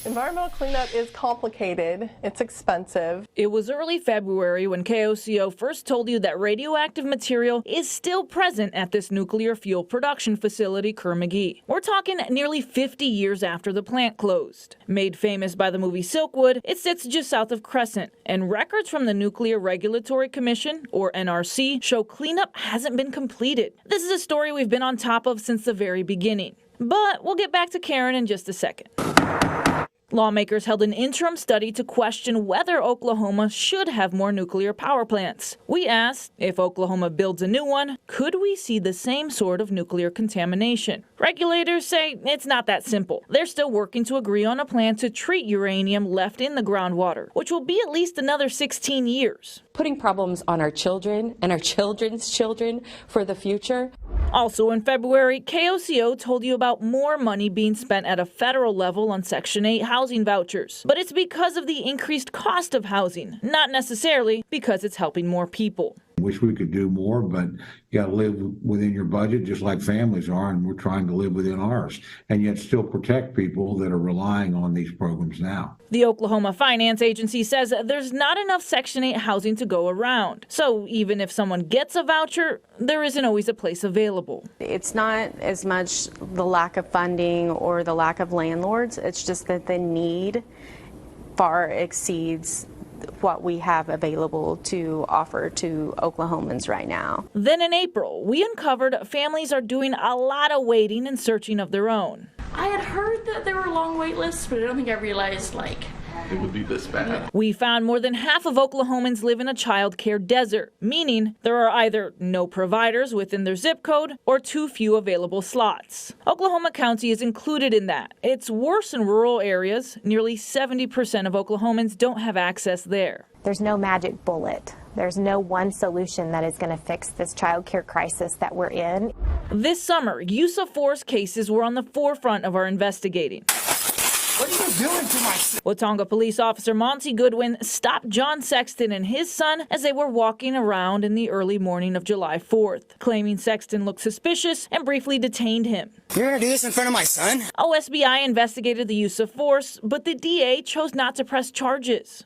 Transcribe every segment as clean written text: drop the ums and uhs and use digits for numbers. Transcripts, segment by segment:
Environmental cleanup is complicated. It's expensive. It was early February when KOCO first told you that radioactive material is still present at this nuclear fuel production facility, Kerr-McGee. We're talking nearly 50 years after the plant closed. Made famous by the movie Silkwood, it sits just south of Crescent, and records from the Nuclear Regulatory Commission, or NRC, show cleanup hasn't been completed. This is a story we've been on top of since the very beginning. But we'll get back to Karen in just a second. Lawmakers held an interim study to question whether Oklahoma should have more nuclear power plants. We asked, if Oklahoma builds a new one, could we see the same sort of nuclear contamination? Regulators say it's not that simple. They're still working to agree on a plan to treat uranium left in the groundwater, which will be at least another 16 years. Putting problems on our children and our children's children for the future. Also in February, KOCO told you about more money being spent at a federal level on Section 8 housing vouchers. But it's because of the increased cost of housing, not necessarily because it's helping more people. Wish we could do more, but you got to live within your budget just like families are, and we're trying to live within ours and yet still protect people that are relying on these programs now. The Oklahoma Finance Agency says there's not enough Section 8 housing to go around. So even if someone gets a voucher, there isn't always a place available. It's not as much the lack of funding or the lack of landlords. It's just that the need far exceeds what we have available to offer to Oklahomans right now. Then in April, we uncovered families are doing a lot of waiting and searching of their own. I had heard that there were long wait lists, but I don't think I realized it would be this bad. We found more than half of Oklahomans live in a child care desert, meaning there are either no providers within their zip code or too few available slots. Oklahoma County is included in that. It's worse in rural areas. Nearly 70% of Oklahomans don't have access there. There's no magic bullet. There's no one solution that is going to fix this child care crisis that we're in. This summer, use of force cases were on the forefront of our investigating. What are you doing to my son? Watonga police officer Monty Goodwin stopped John Sexton and his son as they were walking around in the early morning of July 4th, claiming Sexton looked suspicious and briefly detained him. You're gonna do this in front of my son? OSBI investigated the use of force, but the DA chose not to press charges.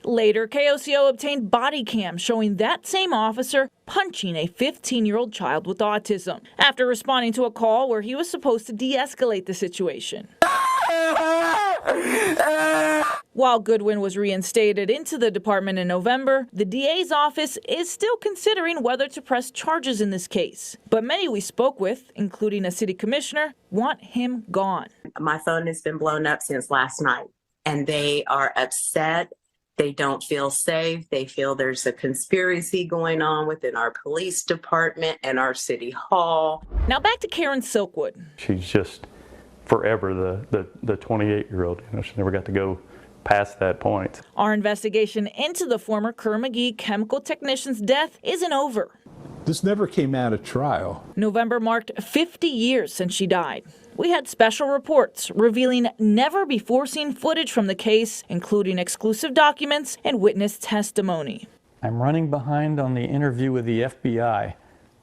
Later, KOCO obtained body cams showing that same officer punching a 15-year-old child with autism after responding to a call where he was supposed to de-escalate the situation. While Goodwin was reinstated into the department in November, the DA's office is still considering whether to press charges in this case. But many we spoke with, including a city commissioner, want him gone. My phone has been blown up since last night, and they are upset. They don't feel safe. They feel there's a conspiracy going on within our police department and our city hall. Now back to Karen Silkwood. She's just forever the 28-year-old. She never got to go past that point. Our investigation into the former Kerr-McGee chemical technician's death isn't over. This never came out of trial. November marked 50 years since she died. We had special reports revealing never-before-seen footage from the case, including exclusive documents and witness testimony. I'm running behind on the interview with the FBI,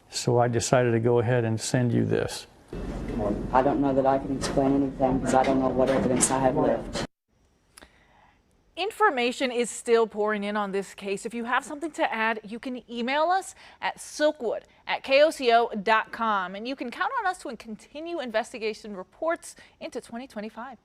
so I decided to go ahead and send you this. I don't know that I can explain anything because I don't know what evidence I have left. Information is still pouring in on this case. If you have something to add, you can email us at silkwood@koco.com, and you can count on us to continue investigation reports into 2025.